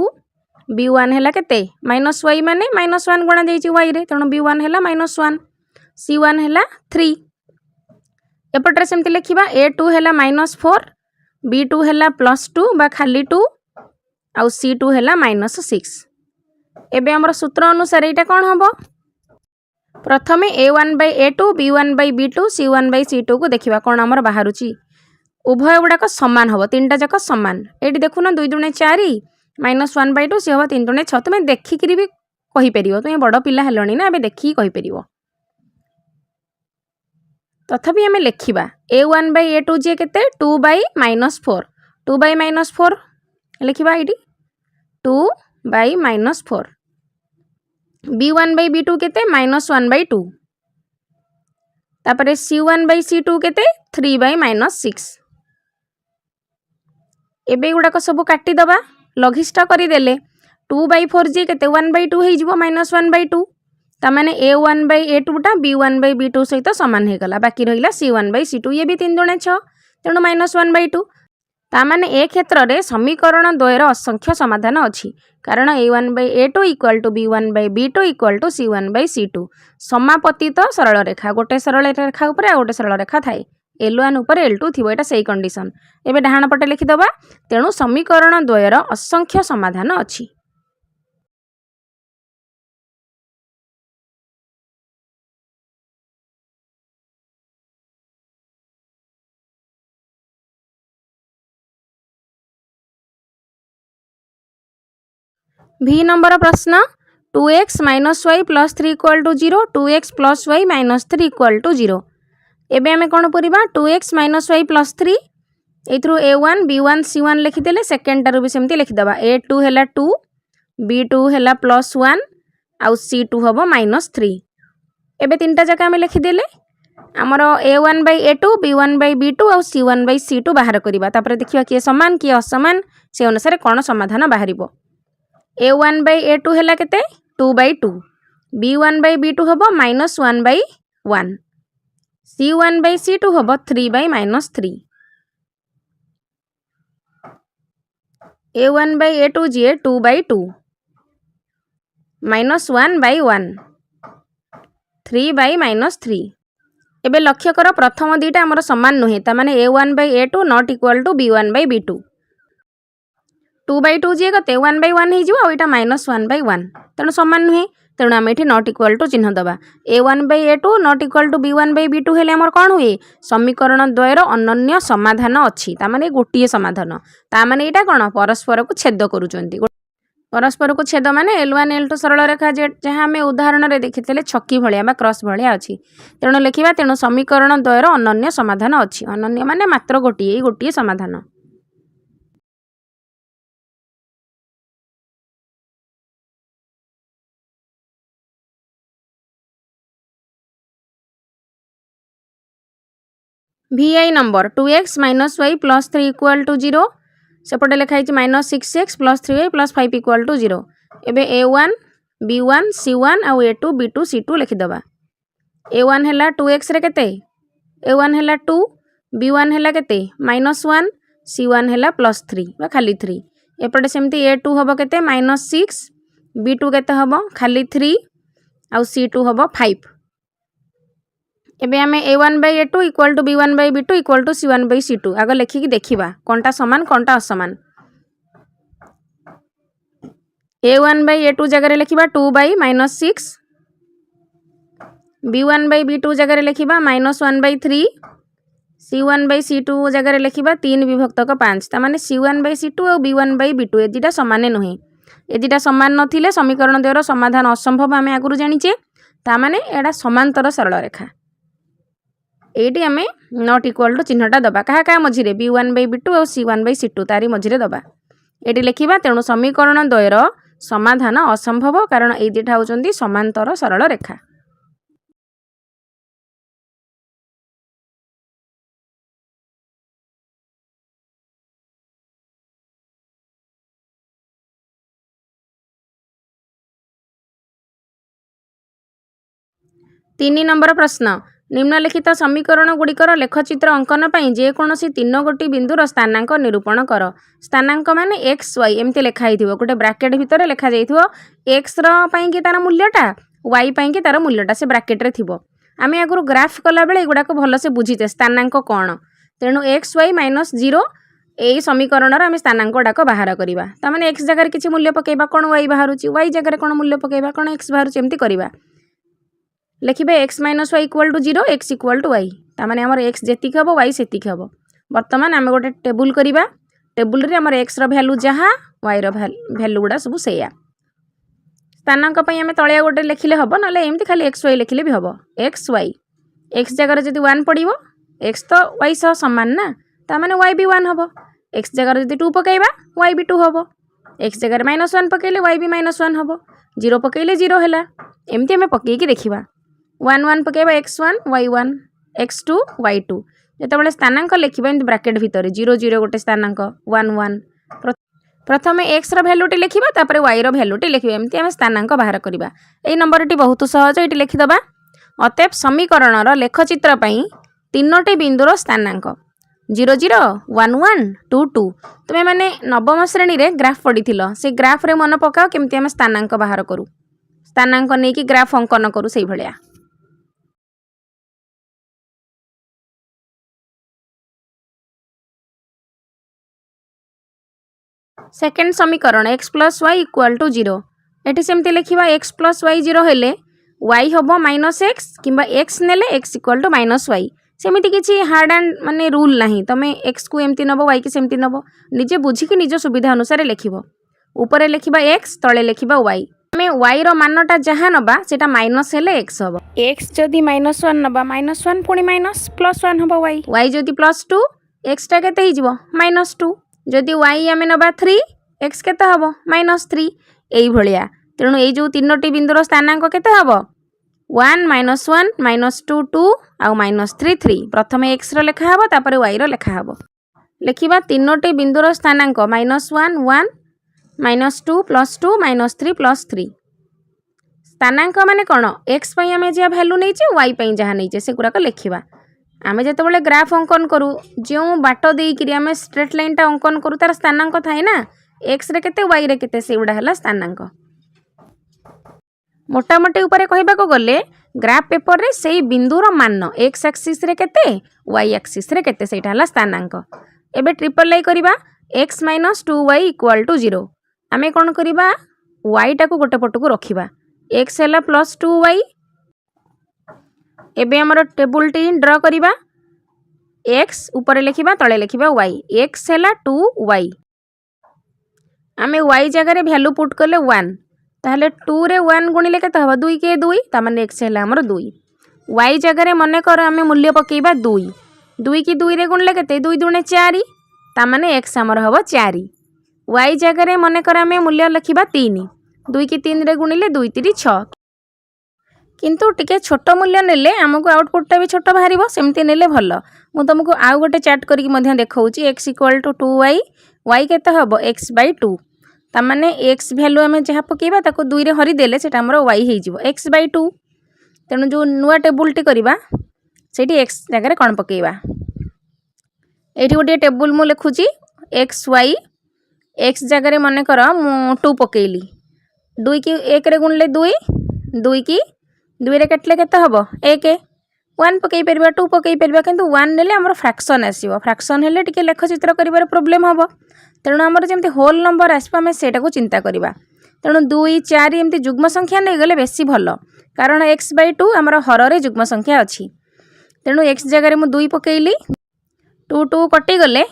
b1 है केते माइनस y माने -1 गुणा जाइए y रे तेणु b1 है -1 c1 है 3 एपटे सेमती लिखा a2 है -4 b2 है +2 बा खाली 2 आउ c2 है -6 एबे हमर सूत्र अनुसार एटा कौन हम प्रथमे a1/a2 b1/b2 c1/c2 को देखा कौन आमर बाहर उभय गुड़ाक सामान हम तीन जाक सामान ये देखुन 2 दूने 4 -1/2 सी हम 3 दूने 6 तुम्हें देखिक भी कहीपर तुम्हें बड़ पिला हेलनी ना ए देखिकी कहीपर तथापि आम लिखा a1/a2 जी के 2/-4 2/-4 लिखा ये 2/-4 b1/b2 के -1/2 तापर c1/c2 के 3/-6 एबे गुड़ाक सब काटिदबा लघिष्ठ करदेले 2/4 जी के 1/2 हो -1/2 तामाने a1/a2 टा b1/b2 सहित सामान होगला बाकी रहा c1/c2 ये भी 3 दूने 6 तेणु -1/2 तामाने ए क्षेत्र में समीकरण द्वयर असंख्य समाधान अच्छी कारण a1/a2 = b1/b2 = c1/c2 समापति तो सरल रेखा गोटे सरल रेखा उपर गोटे सरल रेखा थाए L1 उपर L2 थी एटा सही कंडीशन एबे डाहाण पटे लिखिदबा तेणु समीकरण द्वयर असंख्य समाधान अच्छी V नंबर प्रश्न 2x - y + 3 = 0 2x + y - 3 = 0 एबे आमे कोन पुरिबा 2x - y + 3 एथरु a1 b1 c1 लिखिदेले second टारु भी सेमती लिखिदबा a2 हैला 2 b2 हैला +1 आउ c2 हबो -3 एबे तीनटा जका आमे लिखिदेले आमर a1/a2 b1/b2 आउ c1/c2 बाहर करिबा तापर देखिबा कि समान कि असमान से अनुसार कोन समाधान बाहरिबो a1/a2 हैला केते 2/2 b1/b2 हबो -1/1 c1/c2 हबो 3/-3 a1/a2 जी 2/2 -1/1 3/-3 एबे लक्ष्य कर प्रथम दुईटा आमर समान नुहे तामाने a1/a2 not equal to b1/b2 2/2 जी कते 1/1 हो जाओ एटा -1/1 तेणु समान नुहे तेणु आम ये नॉट इक्वल टू चिन्ह दबा a1/a2 not equal to b1/b2 हेले आमर कौन हुए समीकरण द्वयर अनन्य समाधान अच्छी तामाने गोटे समाधान तामाने एटा कौन परस्पर को छेद करुचंती परस्पर को छेद माने L1 L2 सरल रेखा जहाँ आम उदाहरण में देखी छकी भाया बा क्रॉस भाया अच्छी तेणु लिखा तेणु समीकरण द्वयर अनन्य समाधान अच्छी अनन्य माने मात्र गोटे समाधान VI नंबर 2x - y + 3 = 0 सेपटे लिखाई -6x + 3y + 5 = 0 एबे a1 b1 c1 आउ a2 b2 c2 लिखिदबा a1 हैला 2x रे केते a1 हैला 2 b1 हैला केते -1 c1 हैला +3 बा खाली 3 एपटे सेमती a2 हबो केते -6 b2 केते हबो खाली 3 आउ c2 हबो 5 एबे आमे a1/a2 = b1/b2 = c1/c2 आगे लिखिकी देखिबा कोनटा समान कोनटा असमान a1/a2 जगह लिखिबा 2/-6 b1/b2 जगह लिखिबा -1/3 c1/c2 जगह लिखिबा 3 विभक्तक 5 तामाने c1/c2 और b1/b2 ए दुटा समान नुहे ए दुटा समान नथिले समीकरण द्वयर समाधान असंभव आमे आगुरु जानिचे तामाने एडा समांतर सरल रेखा एटी आमे नॉट इक्वल टू चिन्हटा दबा क्या मझे b1/b2 और c1/c2 तारी मझे दबा ये लिखा तेणु समीकरण द्वयर समाधान असंभव कारण ये दुटा होउचंती समांतर सरल रेखा तीन नंबर प्रश्न निम्नलिखित समीकरण गुड़िकर लेखचित्र अंकन पर जेकोसी 3 गोटी बिंदुर स्थानांक निरूपण कर। स्थानांक माने एक्स वाई एमती लिखाई गोटे ब्राकेट भितर लिखा जाइथिबो एक्स रई तार मूल्यटा वाई पाई तार मूल्यटा से ब्राकेट्रे थी। आम आगुरी ग्राफ कला बेले एगुड़ाक भलसे बुझीचे स्थानांक कौन। तेणु एक्स वाई माइनस 0 यही समीकरण आम स्थानांक गुड़ाक बाहर करवा ताने एक्स जगह किसी मूल्य पकेबा कौन वाई बाहर वाई जगह कौन मूल्य पकेबा कौन एक्स बाहर एमती करवा। लिखे x minus y equal to 0 x equal to y ताने आमर एक्स जेतिक हम वाई सेतिक हम। बर्तमान आम गोटे टेबुल करवा टेबुल आमर एक्स रैल्यू जहाँ वाई रैल्यू गुड़ा सब से स्थानांक आम तलिया गोटे लिखिले हम ना एमती खाली एक्स वाई लिखिले भी हम। एक्स वाई एक्स जगह जब 1 पड़ो एक्स तो वाई सह सामान ना ताने वाई भी 1 हम। एक्स जगह जब 2 पकईबा वाई भी 2 हम। एक्स जगह -1 पकईले वाई भी -1 हम। 0 पकईले 0 है एमती आम पकईकी देखा 1 1 पकईबा x1 y1 x2 y2 जितेबाला स्थानांक लिखा एमती ब्राकेट भितर 0 0 गोटे स्थानांक 1 1 प्रथम एक्स रैल्यूटी लिखा तापर वाई रैल्यूटी लिखा एमती आम स्थानांक बाहर करवा। यही नंबरटी बहुत सहज ये लिखिदबा। अतएव समीकरणर लेखचित्र 3टी बिंदुर स्थानांक 0 0 1 1 2 2 तुम्हें मैंने नवम श्रेणी रे ग्राफ पढ़ी से ग्राफ रे मन पकाओ केमती आम स्थानांक बाहर करूँ स्थानांक नहीं कि ग्राफ अंकन करूँ से भाया। सेकेंड समीकरण x plus y equal to 0 एटी सेमती लिखा एक्स प्लस वाई 0 हेले वाई हम माइनस एक्स किंबा एक्स नेले x equal to minus y सेमती किसी हार्ड एंड माने रूल नहीं तुम एक्स को एमती नब वाई की सेमती नब निजे बुझिकी निज सुविधा अनुसार लिख ऊपर लिखा एक्स तले लिखा वाई आम वाई रानटा जहाँ नबा से माइनस हेले एक्स हम। एक्स जदि -1 नबा -1 पुणी माइनस +1 हम वाई वाई जदि +2 एक्सटा केते -2 जदि वाई आम नबा 3 एक्स केते हम -3 यही भाया। तेणु ये जो 3टी बिंदुर स्थानांक केते हम 1 -1 -2 2 आउ -3 3 प्रथम एक्स लेखा हम तापर वाई लेखा हम लिखा 3टी बिंदुर स्थानांक -1 1 -2 +2 -3 +3 स्थानांक माने कौन एक्स पई आम जहाँ भैल्यू नहीं वाई पई जहाँ नहीं से गुड़ाक लिखा। आम जो ग्राफ अंकन करूँ जो बाट देकर आम स्ट्रेट लाइनटा अंकन करूँ तार स्थानांक थाए ना एक्स रे केते वाई रे केते से गुड़ा है स्थानांक। मोटामोटी उपर कहबाक गले ग्राफ पेपर रे से बिंदुर मान एक्स एक्सिस रे केते वाई एक्सिस रे केते सेटा हला स्थानांक। एबे ट्रिपल लाई करबा x minus 2y equal to 0 आम कौन करवा वाई टाक गोटे पटक रखा एक्स है +2y। एबे हमर टेबुल टी ड्रा करवा एक्स ऊपर लिखा तले लिखा वाई एक्स है 2y आम वाई जगह वैल्यू पुट कले 1 ताहले 2 रे 1 गुणिले केते हबो 2 के 2 तामाने एक्स है हमर 2 वाई जगह मन कर आम मूल्य पकेबा 2 2 की 2 रे गुणिले केते 2 दुणे 4 तामाने एक्स हमर हबो 4 वाई जगह मन कर आम मूल्य लिखा 3 2 की 3 रे गुणिले 2 3 6 किंतु टिके छोट मूल्य नेले आमको आउटपुटटा भी छोट बाहर सेमती नेले भल। मु तुमको आउ गोटे चार्ट करके देखौची x equal to 2y y केते हबो x बाय 2 तामाने एक्स भैल्यू आम जहाँ पकेबा ताको 2 रे हरिदेले सेटा हमर वाई हो एक्स बाय 2। तेणु जो नुआ टेबुलटी करवा सेठी एक्स जगह कौन पकेबा ये गोटे टेबुल मु लिखुची एक्स वाई एक्स जगह मन कर 2 पकेली 2 की 1 रे गुणले 2 2 की 2 रे कटले केते हबो 1 1 पकई परबा 2 पकई परबा किंतु 1 नेले हमर फ्रैक्शन आसीबो फ्रैक्शन हेले टिके लेख चित्र करिवार प्रॉब्लम हबो। तेणु हमर जेमति होल नंबर आसबा हमें सेटा को चिंता करवा। तेणु 2 4 एमती जुग्म संख्या नहीं गले बेसी भल कारण x बाय 2 हमर हर रे जुग्म संख्या अछि। तेणु x जगह मु 2 पकेली 2 2 कटि गले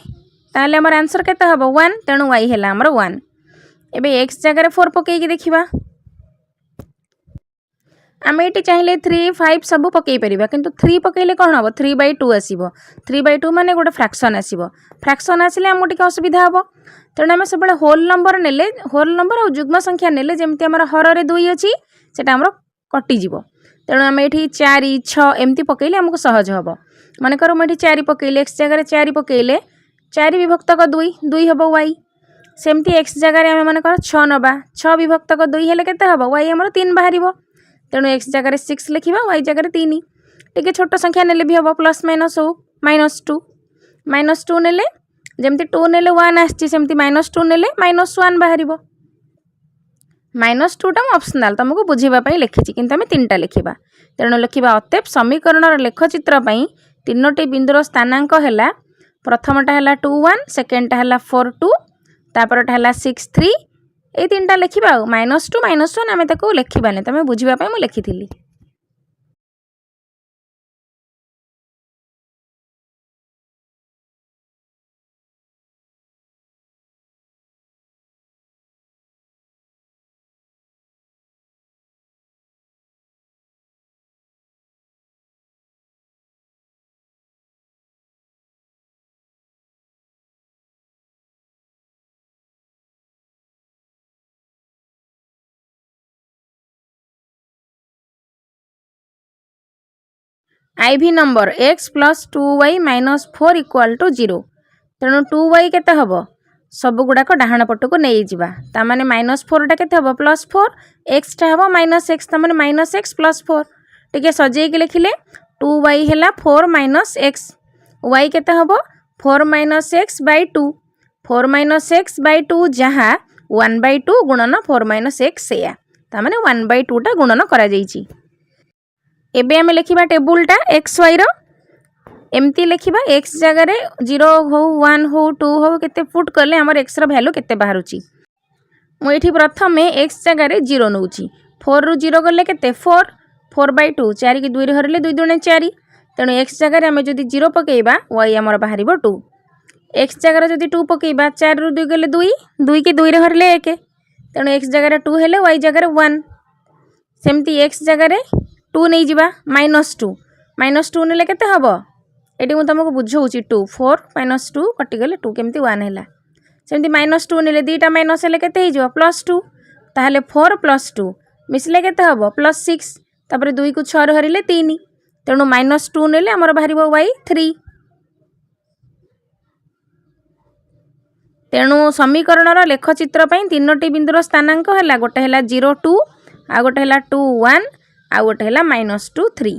ताले हमर आंसर केते हबो 1 तेणु y हेला हमर 1। एबे x जगह 4 पकेकी देखिबा आम ये चाहिए 3 5 सब पकई पार किंतु 3 पकईले कौन हम 3 बाय 2 आसो 3 बाय 2 माने गोटे फ्रैक्शन आसो फ्रैक्शन आसिले आमको टिके असुविधा हम। तेणु आम सब होल नंबर नेले होल नंबर और जुग्म संख्या नेले जमती आम हर रे 2 अच्छी से कटिज। तेणु आम ये 4 6 एमती पकईले आमको सहज हम। मनकर मुझे 4 पकईले एक्स जगह 4 पकईले 4 विभक्तक 2 2 हम वाई सेमती एक्स जगह आम मनकर 6 नवा 6 विभक्तक 2 हेले केते हम वाई आमर 3 बाहर। तेणु एक्स जगह 6 लिखा वाई जगह 3 टिके छोट संख्या नेले भी हम प्लस माइनस हो -2 नेले जमती 2 नेले 1 आसची सेमती -2 नेले -1 बाहर -2 टा ऑप्शनल तुमको बुझापी लिखी कि आम 3टा लिखा तेणु लिखा अतएव समीकरण लेखचित्र तीनोटी बिंदुर स्थानांक है प्रथमटा है 2 1 सेकेंडटा है 4 2 तापरटा है 6 3 ये 3टा लिखा -2 -1 आम ताको लिखा तुम बुझापी मुझे लिखी। IV number x plus 2y minus 4 equal to 0 तेणु 2y केते हबो सब गुड़ाक डाहाण पट को नहीं जावा तामाने -4 टा केते हबो +4 x टा हबो -x तामाने -x +4 टिके सजेई के लिखिले 2y हैला 4 - x y केते हबो 4 - x / 2 4 - x / 2 जहा 1/2 गुणन 4 - x सेया तामाने 1/2 टा गुणन करा जाईची। एबे आमे लिखिबा टेबुलटा एक्स वाई रो एमती लिखिबा एक्स जगह 0 हो 1 हो 2 हो केते पुट करले हमर एक्स रो वैल्यू केते बाहरुची मु एठी प्रथमे एक्स जगह 0 नउची 4 रु 0 गले केते 4 4/2 4 की 2 रे हरले 2 दुणे 4 तेणु एक्स जगह आमे जदि 0 पकेइबा y हमर बाहरिबो 2 एक्स जगह जदि 2 पकेइबा 4 रु 2 गले 2 2 की 2 रे हरले 1 तेणु एक्स जगह 2 हेले y जगह 1 सेमती एक्स जगह 2 नहीं जिबा -2 नेले केते हबो एटी मु तुमको बुझौची 2 4 -2 कटि गले 2 केमती 1 हैला सेमती -2 नेले दीटा माइनस हेले केते हिजो +2 ताहले 4 + 2 मिसले केते हबो +6 तापर 2 को 6 रे हरिले 3 तेणु -2 नेले हमर बाहरिबो y 3 तेणु समीकरणर लेखचित्र पई तीनोटी बिंदुर स्थानांक हैला गोटे हैला 0 2 आ गोटे हैला 2 1 आ गोटे हैला -2 3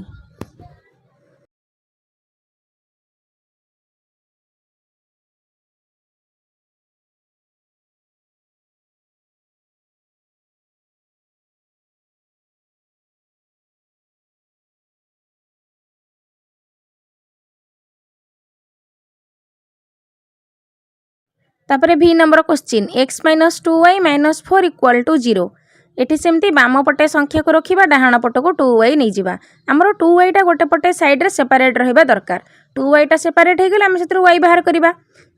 तापरे भी number question x - 2y - 4 equal to 0 एठी सेमती बाम पटे संख्या को रखिबा डाहाण पट को 2y नहीं जिबा हमरो 2y टा गोटे पटे साइड रे सेपरेट रहिबा दरकार 2y टा सेपरेट हे गेले हम सेतर y बाहर करबा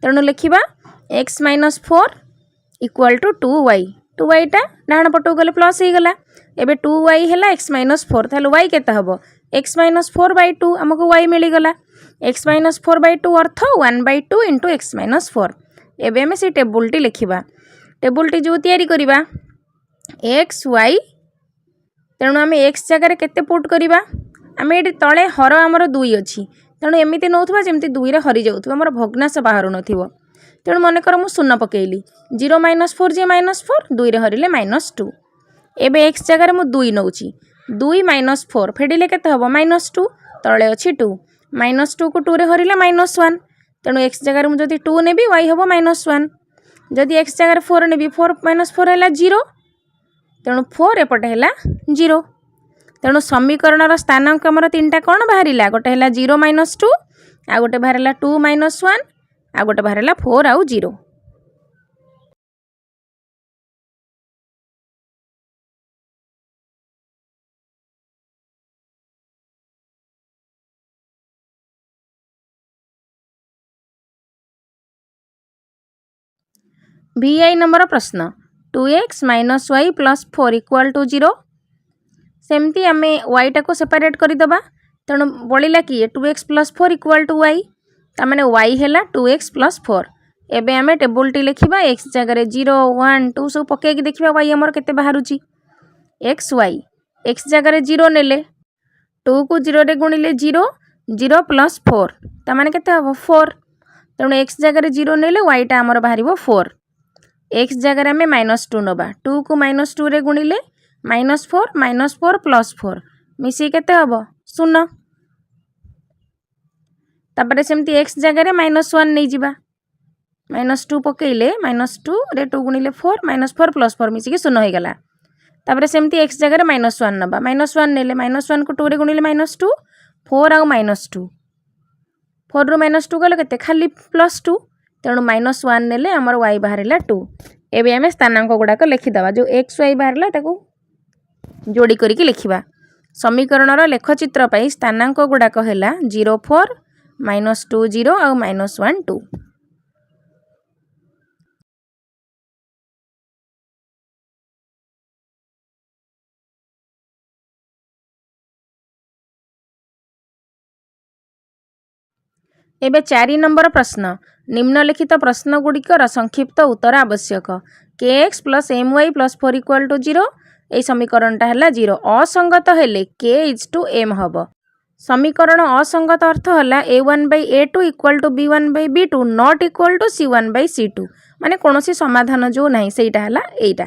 तेणु लिखिबा x - 4 इक्वल टू 2y टा डाहाण पट को गले प्लस हे गला एबे 2y हैला x - 4 ताले y केते हबो x - 4/2 हमको y मिली गला x - 4/2 अर्थ 1/2 * x - 4 एबे हमें से टेबुल टी लिखिबा टेबुल टी जो तैयारी करिबा एक्स वाई तेणु आम एक्स जगह केते पुट करिबा आम ये तले हर आमर 2 अच्छी तेणु एमती नौथबा जमती 2 रे हरि जाउथबा हमर भग्नांश बाहर नथिबो तेणु मन कर मु शून्य पकेइली 0 - 4 जे -4 2 रे हरिले -2 एबे एक्स जगह मु 2 नउची 2 - 4 फेडिले केते हबो -2 तले अछि 2 -2 को 2 रे हरिले -1 तेणु एक्स जगह मुझे 2 नेबी y हम -1 जदि एक्स जगह 4 नेबी 4 - 4 है 0 तेणु 4 एपटे है 0 तेणु समीकरण स्थानांक आमर 3टा कौन बाहर गोटे है 0 - 2 आ गोटे बाहर 2 - 1 आ गोटे बाहर 4 आउ 0 VI नंबर प्रश्न 2x - y + 4 इक्वल टू 0 सेमती आम y टा को सेपरेट करदे तेणु बढ़ला कि 2x + 4 इक्वल टू y ताने y है 2x + 4 एबे आम टेबुल टी लिखा x जगह 0 1 2 सब पकईकि देखा y आमर केते बाहरुची एक्स वाई एक्स जगह 0 नेले 2 को 0 रे गुणिले 0 0 + 4 ताने केते हबो 4 तेणु एक्स जगह 0 नेले y टा आमर बाहरिबो 4 एक्स जगह में -2 नबा 2 को -2 रे गुणिले -4 + 4 मिसी केते हबो 0 तापर सेमती एक्स जगह -1 नहीं जावा -2 पकेले -2 रे 2 गुणिले 4 -4 + 4 मिसिकी 0 हो गला। तापर सेमती एक्स जगह -1 नबा -1 नेले -1 को 2 रे गुणिले -2 4 आउ -2 4 रु -2 गले केते खाली +2 तेणु -1 नेले हमर y बाहरला 2। एबे हमें स्थानांक गुड़ाक लिखिदबा जो एक्स y बाहरला ताको जोड़ी करिक लिखिबा। समीकरणर लेखचित्र पाई स्थानांक गुड़ाक हैला 0 4 -2 0 आउ -1 2। एबे 4 नंबर प्रश्न निम्नलिखित प्रश्न गुड़िकर संक्षिप्त उत्तर आवश्यक। kx + my + 4 = 0 ए समीकरणटा हैला 0 असंगत हेले k = m हब। समीकरण असंगत अर्थ हैला a1/a2 = b1/b2 not equal to c1/c2 माने कोनोसी समाधान जो नाही सेटा हैला एटा।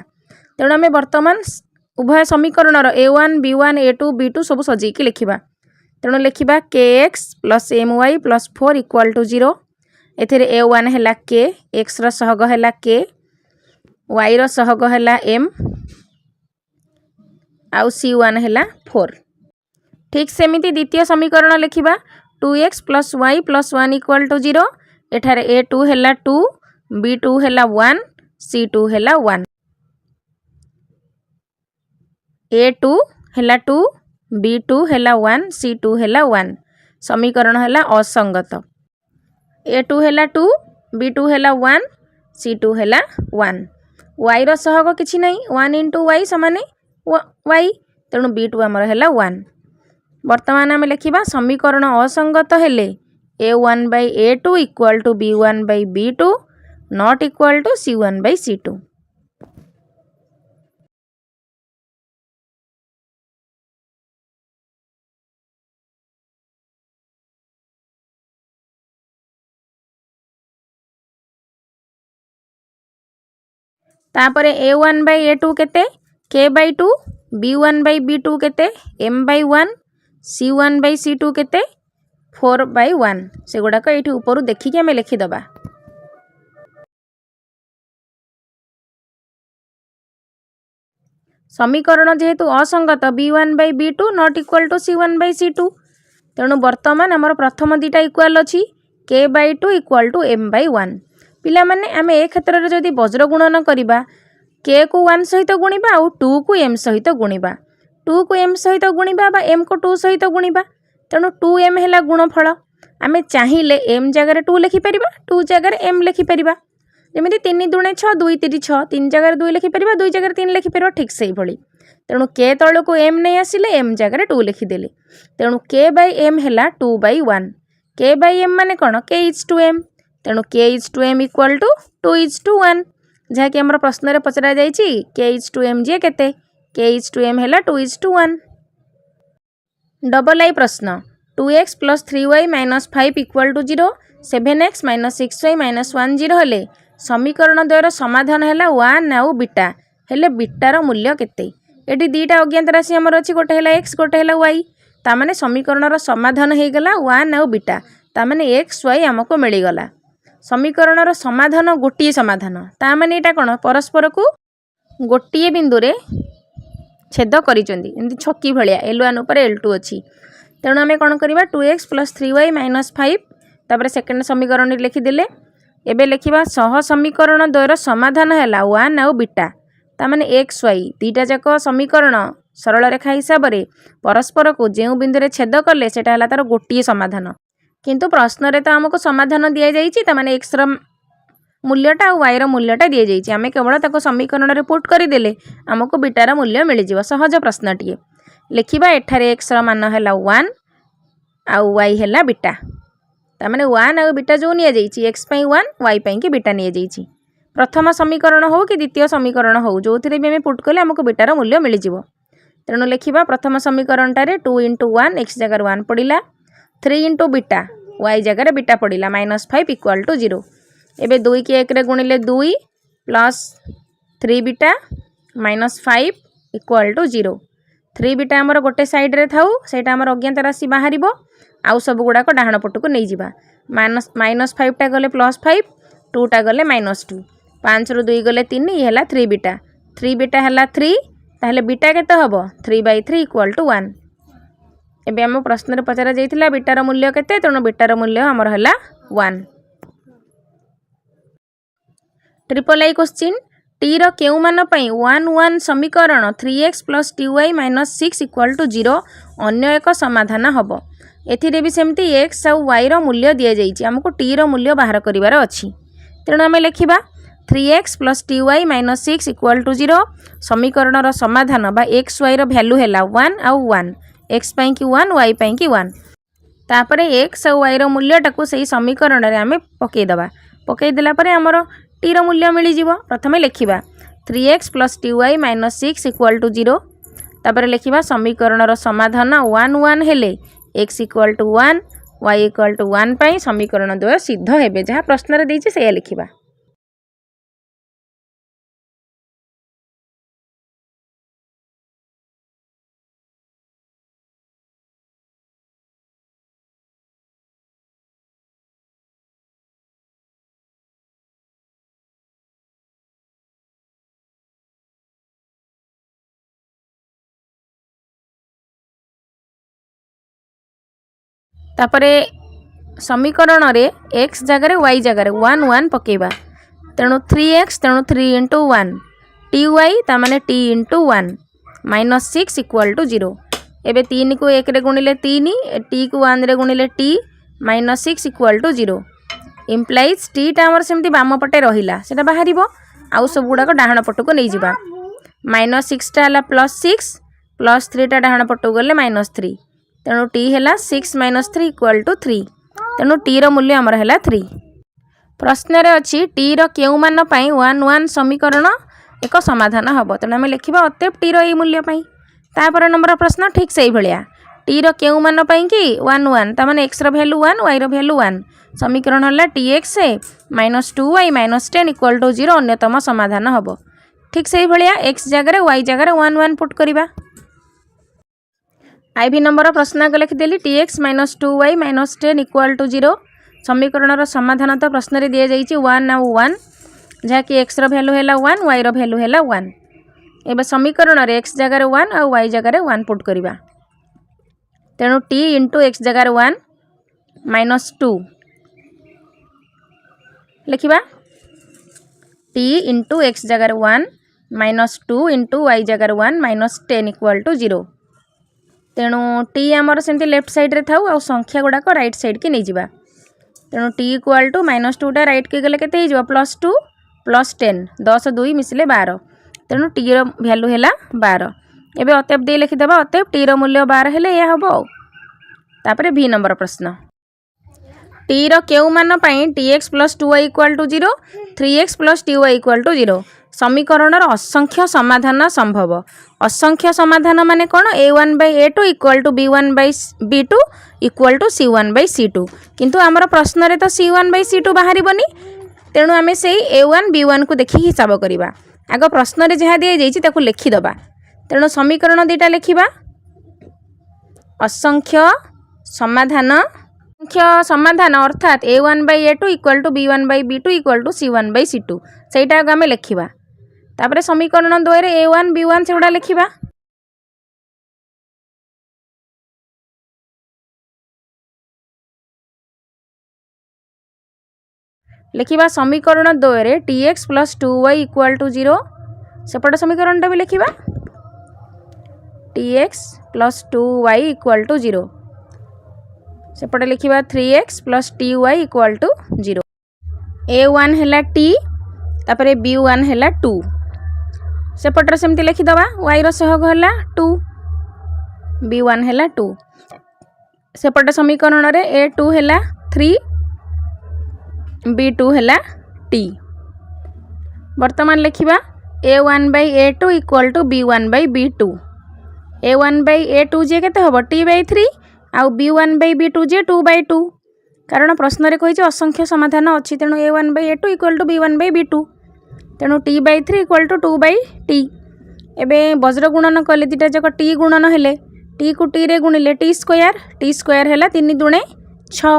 तेणु आमे वर्तमान उभय समीकरणर a1 b1 a2 b2 सब सजेई के लिखिबा। तेणु लिखिबा kx + my + 4 = 0 एथिरे a1 हैला k x र सहग हैला k y र सहग हैला m आउ c1 हैला 4। ठीक सेमिति द्वितीय समीकरण लिखिबा 2x + y + 1 = 0 एठारे a2 हैला 2 b2 हैला 1 c2 हैला 1 a2 हैला 2 b2 हैला 1 c2 हैला 1 समीकरण हैला असंगत। a2 हैला 2 b2 हैला 1 c2 हैला 1 y र सहग किछि नै 1 * y = y तेणु b2 हमर हैला 1। वर्तमान आम लिखिबा समीकरण असंगत हेले a1/a2 = b1/b2 not equal to c1/c2। तापरे a1/a2 केते k/2 b1/b2 केते m/1 c1/c2 केते 4/1 से गुड़ाक ये ऊपर देखिए आम लिखिदबा। समीकरण जेहेतु असंगत b1/b2 not equal to c1/c2 तेणु वर्तमान आमर प्रथम दीटा इक्वाल अच्छी k/2 = m/1 पिला माने आमे ए क्षेत्र में जदि वज्र गुणन करबा k को 1 सहित गुणिबा आउ 2 को m सहित गुणिबा 2 को m सहित गुणिबा बा m को 2 सहित गुणिबा तेणु 2m हैला गुणफल आमे चाहिए m जगह 2 लिखि परिबा 2 जगह m लिखि परिबा जेमिति 3 × 2 = 6 2 × 3 = 6 3 जगह 2 लिखि परिबा 2 जगह 3 लिखि परिबा ठीक सही भली तेणु k तळ को m नहीं आसिले m जगह 2 लिखि देले तेणु k/m हैला 2/1 k/m माने कोन k = m तेणु k = m = 2:1 जहा कि हमर प्रश्न रे पचरा जाईची k = m जे केते k = m हैला 2:1। डबल आई प्रश्न 2x + 3y - 5 = 0 7x - 6y - 1 0 हेले समीकरण द्वयर समाधान हैला 1 आउ बीटा हेले बीटार मूल्य केते। एटी दीटा अज्ञात राशि हमर अछि गोटे हैला x गोटे हैला y ता माने समीकरणर समाधान हे गला 1 आउ बीटा ता माने x y हमको मिली गला। समीकरणर समाधान गोटिए समाधान ता माने एटा कोन परस्पर को गोटिए बिंदु रे छेद करिचंदी एंती छक्की भलिया L1 ऊपर L2 अछि तेणु आमे कोन करबा 2x + 3y - 5 तापर सेकंड समीकरण लिखि देले एबे लिखिबा सह समीकरण द्वयर समाधान हैला 1 आउ बीटा ता माने x y दीटा जाक समीकरण सरल रेखा हिसाब रे परस्पर को जेउ बिंदु रे छेद करले सेटा हैला तार गोटिए समाधान किंतु प्रश्न रे तो हमको समाधान दिया जाईची ता माने x र मूल्यटा और y र मूल्यटा दिया जाईची आमे केवल ताको समीकरण रे पुट करि देले हमको बीटा र मूल्य मिलि जिवो सहज प्रश्नटिए लिखिबा एठारे x र मान हैला 1 आउ y हैला बीटा ता माने 1 आउ बीटा जो निया जाईची x पई 1 y पई के बीटा निया जाईची प्रथम समीकरण हो कि द्वितीय समीकरण हो जो थिरे भी हमें पुट कले हमको बीटा र मूल्य मिलि जिवो तेणु लिखिबा प्रथम समीकरण टारे 2 × 1 x जगह 1 पड़िला 3 × बीटा y जगह बीटा पड़िला -5 = 0 एबे 2 की 1 रे गुणिले 2 प्लस 3 बीटा -5 = 0 3 बीटा हमर गोटे साइड रे थाउ सेटा हमर अज्ञात राशि बाहरिबो आउ सब गुड़ाक डाहाण पटक नहीं जावा -5टा गले +5 2टा गले -2 5 रु 2 गले 3 ये है 3 बीटा 3 बीटा है 3 ताहले बीटा केते हबो 3/3 = 1 एबे हम प्रश्न रे पचरा जाइथिला बीटार मूल्य केते तेणु बीटार मूल्य हमर हला 1 ट्रिपल आई क्वेश्चन टी रो केउ मान पई 1 1 समीकरण 3x + ty - 6 = 0 अन्य एक समाधान हबो एथिरे भी सेमती x और y रो मूल्य दिया जाइछि हमको t रो मूल्य बाहर करिवार अछि तेणु आमे लेखिबा 3x + ty - 6 = 0 समीकरण रो समाधान बा x y रो वैल्यू हैला 1 और 1 x पई कि 1 y पई कि 1 तापरे x और y रो मूल्य टाकू सही समीकरण रे आमे पकेइ देला परे हमर t रो मूल्य मिली जीवो प्रथमे लेखिबा 3x + ty - 6 = 0 तापरे लेखिबा समीकरण रो समाधान 1 1 हेले x = 1 y = 1 पई समीकरण द्वय सिद्ध हेबे जहा प्रश्न रे दैछि से लिखिबा तापरे समीकरण रे x जगह y जगह 1 1 पकेबा तेणु 3x तेणु 3 × 1 ty ता माने t × 1 -6 = 0 एबे 3 को 1 रे गुणिले 3 t को 1 रे गुणिले t -6 = 0 इम्प्लाइज t टा हमर सेमती बाम पटे रहिला सेटा बाहरिबो आउ सब गुडा को डाहाण पटको नै जिबा -6 टा हला +6 +3 टा डाहाण पटको गले -3 तेणु t है 6 - 3 = 3 तेणु t रो मूल्य हमर है 3 प्रश्न रे अछि t रो केउ मान पई 1 1 समीकरण एक समाधान हबो तेणु आमे लेखिबा अतएव t रो ए मूल्य पई तापर नंबर प्रश्न ठीक सही भलिया t रो केउ मान पई कि 1 1 ता माने x रो वैल्यू 1 y रो वैल्यू 1 समीकरण हला tx - 2y - 10 = 0 अन्यतम समाधान हबो ठीक सही भलिया x जगह y जगह 1 1 पुट करिबा आईवी नंबर प्रश्न को लिखिदेली tx - 2y - 10 = 0 समीकरण समाधान तो प्रश्न रे दिया जाइछि 1 और 1 जहाँकि x रो वैल्यू है 1 y रो वैल्यू है 1 एबे समीकरण रे x जगह 1 और y जगह 1 पुट करिबा तेणु t × x जगह 1 - 2 लिखिबा t × x जगह 1 - 2 × y जगह 1 -10 = 0 तेणु टी आमर सेमती लेफ्ट साइड रे थाउ आ संख्या गुड़ाक राइट साइड की नहीं जावा तेणु t = -2 टा राइट के गले केते हिजो +2 +10 10 2 मिसले 12 तेणु t रो वैल्यू हैला 12 एबे अतएव दे लिखि देबा अतएव t रो मूल्य 12 हेले या हबो तापरे बी नंबर प्रश्न t रो केउ मान पई tx + 2y = 0 3x + ty = 0 समीकरण असंख्य समाधान संभव असंख्य समाधान माने कोन a1/a2 = b1/b2 = c1/c2 किंतु हमर प्रश्न रे तो c1/c2 बाहरी बनी तेणु आमे सेही a1 b1 को देखि हिसाब करिबा आगो प्रश्न रे जहा दिया जाइछि ताकू लिखि दबा तेणु समीकरण दीटा लिखिबा असंख्य समाधान अर्थात a1/a2 = b1/b2 = c1/c2 सेटा आमे लिखिबा तापरे समीकरण 2 रे a1 b1 सेउडा लिखिबा समीकरण 2 रे tx + 2y = 0 सेपट समीकरण टा भी लिखिबा tx + 2y = 0 सेपटे लिखिबा 3x + ty = 0 a1 हैला t तापरे b1 हैला 2 सेपटर सेमती लिखि दबा y रो सहग हैला 2 b1 हैला 2 सेपट समीकरण रे a2 हैला 3 b2 हैला t वर्तमान लिखिबा a1/a2 = b1/b2 a1/a2 जे केते हबो t/3 आउ b1/b2 जे 2/2 कारण प्रश्न रे कहिछि असंख्य समाधान अछि तेणु a1/a2 = b1/b2 तेणु t/3 = 2/t एबे वज्र गुणन कले दिटा जक t गुणन हेले टी को टी रे गुणिले टी स्क्वायर है 3 दूणे 6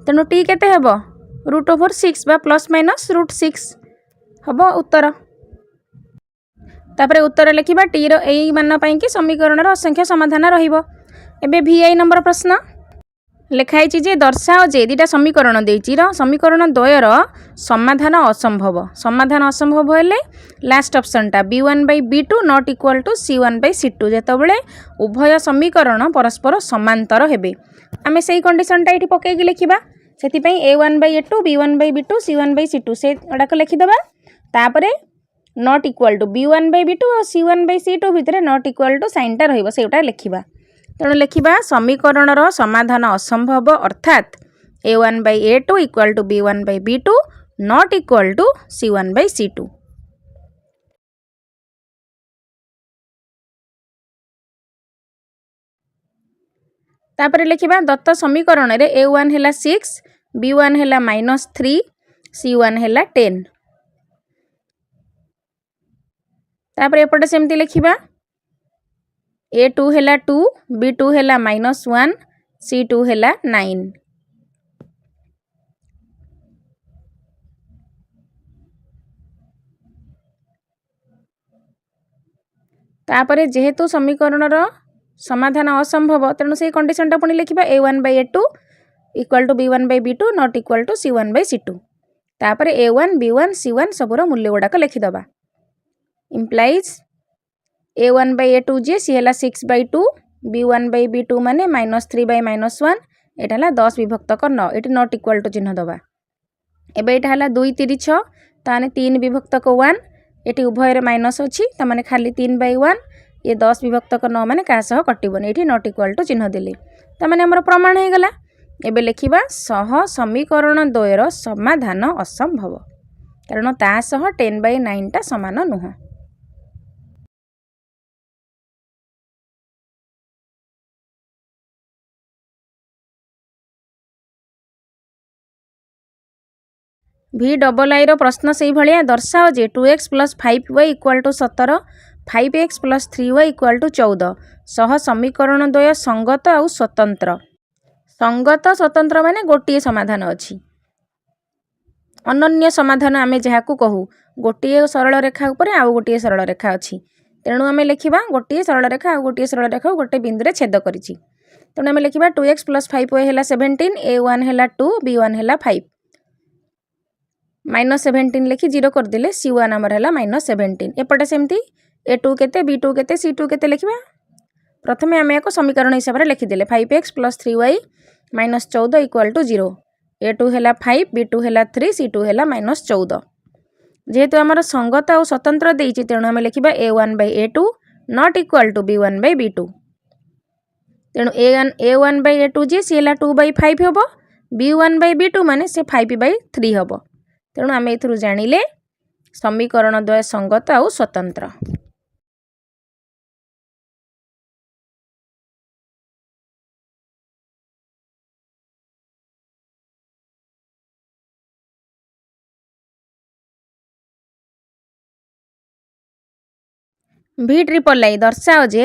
तेणु टी केते हेबो √6 बा प्लस माइनस √6 हम उत्तर तापर उत्तर लिखा टी रो एई मान पाई कि समीकरण असंख्य समाधान रहिबो। एबे VI नंबर प्रश्न लिखाई जे दर्शाओ जे दुटा समीकरण देइछि समीकरण द्वयर समाधान असंभव हेले लास्ट ऑप्शन टा B1/B2 not equal to C1/C2 जेतबेले उभय समीकरण परस्पर समांतर हेबे आमे सेही कंडीशन टा एठी पकेकी लिखिबा सेति पई A1/A2 B1/B2 C1/C2 से अडाक लिखि दबा तापरे नॉट इक्वल टू B1/B2 और C1/C2 भितर नॉट इक्वल टू साइन टा रहिबो सेउटा लिखिबा तेणु लिखिबा समीकरण समाधान असंभव अर्थात A1/A2 equal to B1/B2 not equal to C1/C2। तापर लिखिबा दत्त समीकरण रे A1 हैला 6 B1 हैला -3 C1 हैला 10 तापर एपटे सेमती लिखिबा A2 हैला 2 B2 हैला -1 C2 हैला 9 तापर जेहेतु समीकरण समाधान असंभव तेणु से कंडीशन टा पुणी लिखिबा A1/A2 equal to B1/B2 not equal to C1/C2 तापर A1 B1 C1 सबुर मूल्य गुड़ाक लिखिदबा इम्प्लाइज A1/A2 जे सी हैला 6/2 B1/B2 माने -3/-1 एटा हला 10 विभक्त 9 एटी नॉट इक्वल टू चिन्ह दबा एबे एटा हला 2 3 6 ताने 3 विभक्त 1 एटी उभय रे माइनस अछि त माने खाली 3/1 ये 10 विभक्त 9 माने का सह कटिबोनी एटी नॉट इक्वल टू चिन्ह देले त माने हमर प्रमाण हे गला एबे लिखिबा सह समीकरण द्वयर समाधान असंभव कारण ता सह 10/9 टा समान नुह। VII प्रश्न से भाया दर्शाओ जे 2x + 5y = 17 5x + 3y = 14 सह समीकरण द्वय संगत आउ स्वतंत्र स्वतंत्र माने गोटे समाधान अछि अनन्य समाधान आमे जहाकू कहू गोटे सरल रेखा ऊपर आउ गोटे सरल रेखा अछि तेणु आमे लिखिबा गोटे सरल रेखा आउ गोटे सरल रेखा गोटे बिंदु रे छेद करिछि तेणु आमे लिखिबा 2x + 5y हैला 17 A1 हैला 2 B1 हैला 5 -17 लिखि 0 कर देले C1 हमर हैला -17 एपटे सेमती A2 केते B2 केते C2 केते लिखिबा प्रथमे आमे एको समीकरण हिसाब रे लिखि देले 5x + 3y - 14 = 0 A2 हैला 5 B2 हैला 3 C2 हैला -14 जेहेतु हमर संगत और स्वतंत्र देइछि तेणु आमे लिखिबा A1/A2 not equal to B1/B2 तेणु A1/A2 जे सी हैला 2/5 हबो B1/B2 माने से 5/3 हबो तेणु आमे एथुरु जानिले समीकरण द्वय संगत और स्वतंत्र। VIII दर्शाओ जे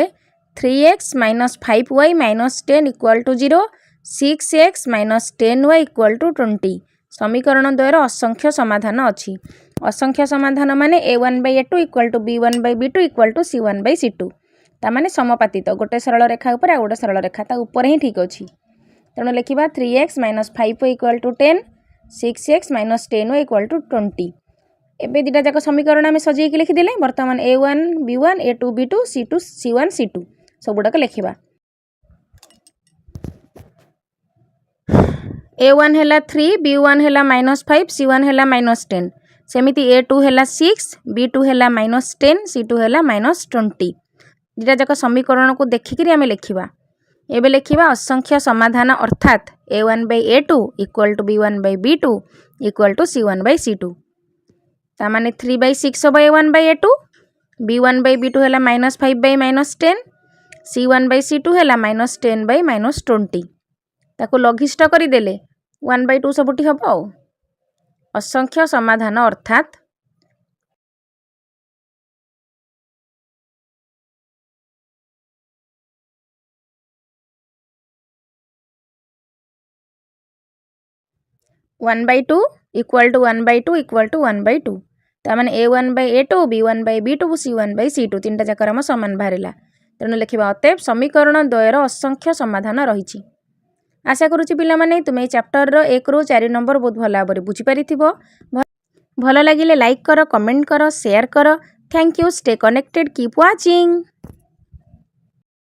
3x - 5y - 10 = 0 6x - 10y = 20 समीकरण द्वयर असंख्य समाधान अछि असंख्य समाधान माने A1/A2 = B1/B2 = C1/C2 ता माने समपातित गोटे सरल रेखा ऊपर आ गोटे सरल रेखा ता ऊपर ही ठीक अछि तेणु लिखिबा 3x - 5y = 10 6x - 10y = 20 एबे दिटा जाक समीकरण आमे सजेय के लिखि देले वर्तमान A1 B1 A2 B2 C2 C1 C2 सब गुडा लिखिबा A1 हैला 3 B1 हैला -5 C1 हैला -10 सेमिति A2 हैला 6 B2 हैला -10 C2 हैला -20 दिटा जाक समीकरण को देखिकरी आमे लिखिबा एबे लिखिबा असंख्य समाधान अर्थात A1/A2 = B1/B2 = C1/C2 ता माने 3/6 हबो A1/A2 B1/B2 हैला -5/-10 C1/C2 हैला -10/-20 ताको लघिष्ठ करि देले 1/2 सबुठी हबो असंख्य समाधान अर्थात 1/2 ଇକ୍ୱାଲ୍ ଟୁ 1/2 ଇକ୍ୱାଲ୍ ଟୁ 1/2 ତାମାନେ A1/A2 B1/B2 C1/C2 ତିନିଟା ଯାକର ଆମ ସମାନ ବାହାରିଲା। ତେଣୁ ଲେଖିବା ଅତଏବ ସମୀକରଣ ଦ୍ୱୟର ଅସଂଖ୍ୟ ସମାଧାନ ରହିଛି। ଆଶା କରୁଛି ପିଲାମାନେ ତୁମେ ଏହି ଚାପ୍ଟରର 1ରୁ 4 ନମ୍ବର ବହୁତ ଭଲ ଭାବରେ ବୁଝିପାରିଥିବ। ଭଲ ଲାଗିଲେ ଲାଇକ୍ କର, କମେଣ୍ଟ କର, ସେୟାର କର। Thank you. Stay connected, keep watching.